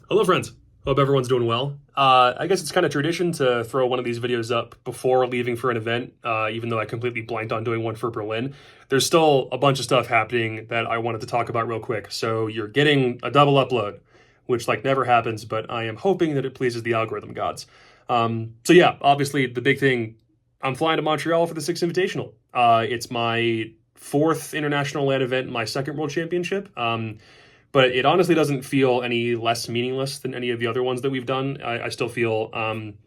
Hello, friends. Hope everyone's doing well. I guess it's kind of tradition to throw one of these videos up before leaving for an event, even though I completely blanked on doing one for Berlin. There's still a bunch of stuff happening that I wanted to talk about real quick. So you're getting a double upload, which like never happens, but I am hoping that it pleases the algorithm gods. So yeah, obviously the big thing, I'm flying to Montreal for the Six Invitational. It's my fourth international LAN event, my second world championship. But it honestly doesn't feel any less meaningless than any of the other ones that we've done. I still feel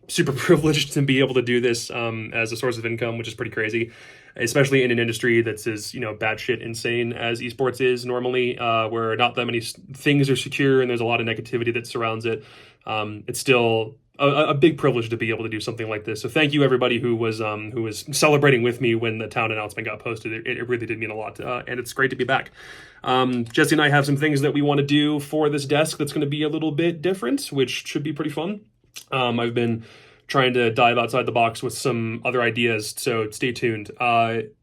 super privileged to be able to do this as a source of income, which is pretty crazy, especially in an industry that's as batshit insane as esports is normally, where not that many things are secure and there's a lot of negativity that surrounds it. It's still a big privilege to be able to do something like this. So thank you everybody who was celebrating with me when the town announcement got posted. It really did mean a lot, and it's great to be back. Jesse and I have some things that we want to do for this desk that's going to be a little bit different, which should be pretty fun. I've been trying to dive outside the box with some other ideas, so stay tuned.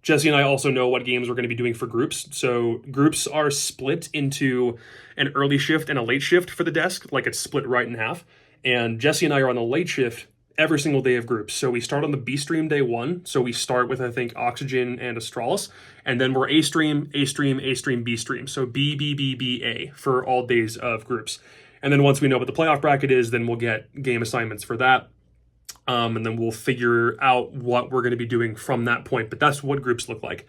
Jesse and I also know what games we're going to be doing for groups. So groups are split into an early shift and a late shift for the desk, like it's split right in half. And Jesse and I are on the late shift every single day of groups. So we start on the B stream day one. So we start with, I think, Oxygen and Astralis. And then we're A stream, A stream, A stream, B stream. So B, B, B, B, A for all days of groups. And then once we know what the playoff bracket is, then we'll get game assignments for that. And then we'll figure out what we're going to be doing from that point. But that's what groups look like.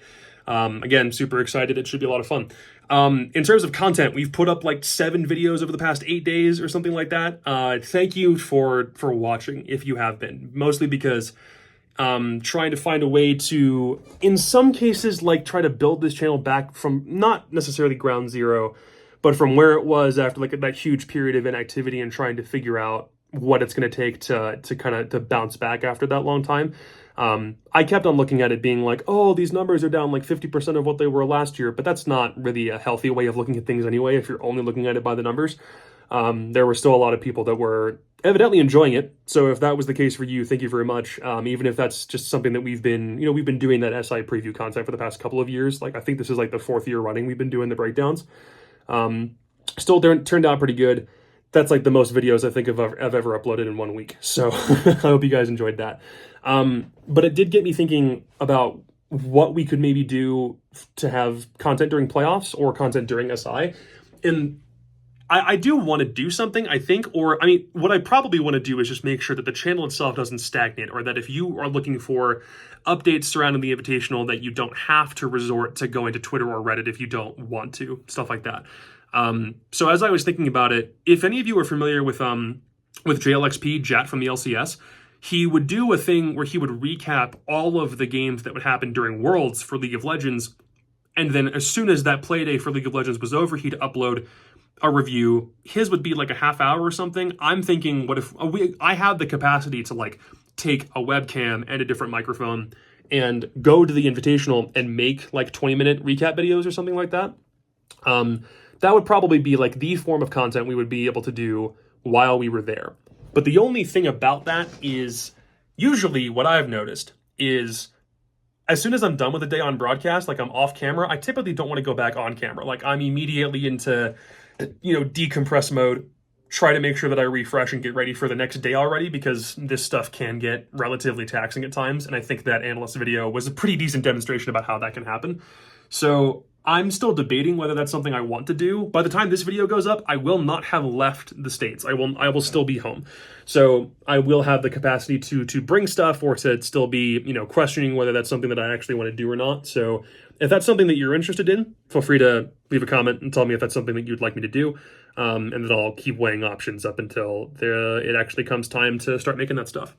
Again, super excited. It should be a lot of fun. In terms of content, we've put up like 7 videos over the past 8 days or something like that. Thank you for watching if you have been, mostly because trying to find a way to, in some cases, like try to build this channel back from not necessarily ground zero, but from where it was after like that huge period of inactivity and trying to figure out what it's going to take to kind of to bounce back after that long time. I kept on looking at it being like, oh, these numbers are down like 50% of what they were last year, but that's not really a healthy way of looking at things anyway, if you're only looking at it by the numbers. There were still a lot of people that were evidently enjoying it. So if that was the case for you, thank you very much. Even if that's just something that we've been doing that SI preview content for the past couple of years. Like I think this is like the 4th year running we've been doing the breakdowns. Still turned out pretty good. That's like the most videos I think I've ever uploaded in 1 week. So I hope you guys enjoyed that. But it did get me thinking about what we could maybe do to have content during playoffs or content during SI. And I do want to do something, I think, or I mean, what I probably want to do is just make sure that the channel itself doesn't stagnate, or that if you are looking for updates surrounding the Invitational, that you don't have to resort to going to Twitter or Reddit if you don't want to, stuff like that. So as I was thinking about it, if any of you are familiar with JLXP, Jat from the LCS, he would do a thing where he would recap all of the games that would happen during Worlds for League of Legends, and then as soon as that play day for League of Legends was over, he'd upload a review. His would be like a half hour or something. I'm thinking, what if I have the capacity to like take a webcam and a different microphone and go to the Invitational and make like 20-minute recap videos or something like that. That would probably be like the form of content we would be able to do while we were there. But the only thing about that is usually what I've noticed is as soon as I'm done with a day on broadcast, like I'm off camera, I typically don't want to go back on camera. Like I'm immediately into, decompress mode, try to make sure that I refresh and get ready for the next day already, because this stuff can get relatively taxing at times. And I think that analyst video was a pretty decent demonstration about how that can happen. So I'm still debating whether that's something I want to do. By the time this video goes up, I will not have left the States. I will still be home. So I will have the capacity to bring stuff, or to still be, questioning whether that's something that I actually want to do or not. So if that's something that you're interested in, feel free to leave a comment and tell me if that's something that you'd like me to do. And then I'll keep weighing options up until it actually comes time to start making that stuff.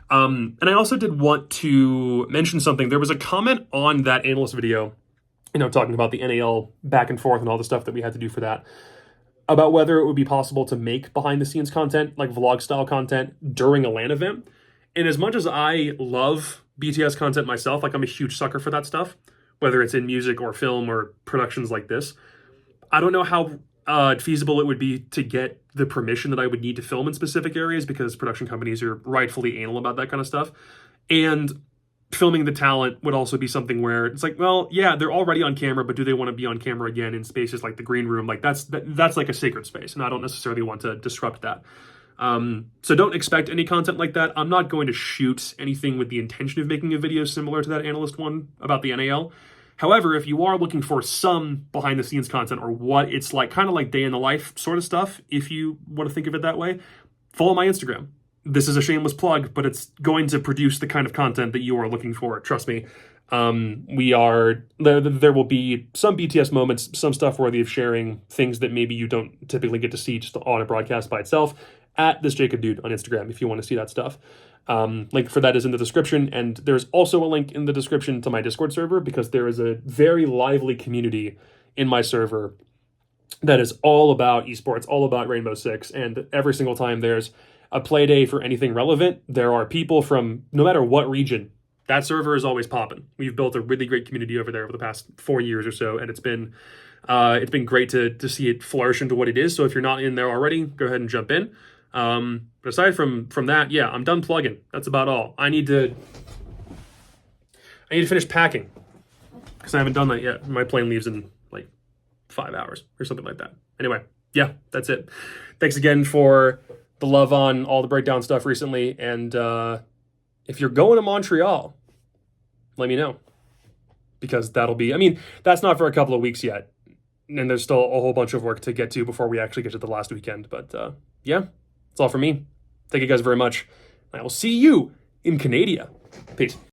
And I also did want to mention something. There was a comment on that analyst video, talking about the NAL back and forth and all the stuff that we had to do for that, about whether it would be possible to make behind the scenes content, like vlog style content during a LAN event. And as much as I love BTS content myself, like I'm a huge sucker for that stuff, whether it's in music or film or productions like this, I don't know how feasible it would be to get the permission that I would need to film in specific areas, because production companies are rightfully anal about that kind of stuff. And filming the talent would also be something where it's like, well, yeah, they're already on camera, but do they want to be on camera again in spaces like the green room? Like that's like a sacred space, and I don't necessarily want to disrupt that. So don't expect any content like that. I'm not going to shoot anything with the intention of making a video similar to that analyst one about the NAL. However, if you are looking for some behind the scenes content or what it's like, kind of like day in the life sort of stuff, if you want to think of it that way, follow my Instagram. This is a shameless plug, but it's going to produce the kind of content that you are looking for. Trust me. There will be some BTS moments, some stuff worthy of sharing, things that maybe you don't typically get to see just on a broadcast by itself, at this Jacob dude on Instagram if you want to see that stuff. Link for that is in the description, and there's also a link in the description to my Discord server, because there is a very lively community in my server that is all about esports, all about Rainbow Six, and every single time there's a play day for anything relevant, there are people from no matter what region. That server is always popping. We've built a really great community over there over the past 4 years or so, and it's been great to see it flourish into what it is. So if you're not in there already, go ahead and jump in. But aside from that, yeah, I'm done plugging. That's about all. I need to finish packing, because I haven't done that yet. My plane leaves in like 5 hours or something like that. Anyway, yeah, that's it. Thanks again for the love on all the breakdown stuff recently. And if you're going to Montreal, let me know, because that'll be, I mean, that's not for a couple of weeks yet. And there's still a whole bunch of work to get to before we actually get to the last weekend. But yeah, that's all for me. Thank you guys very much. I will see you in Canada. Peace.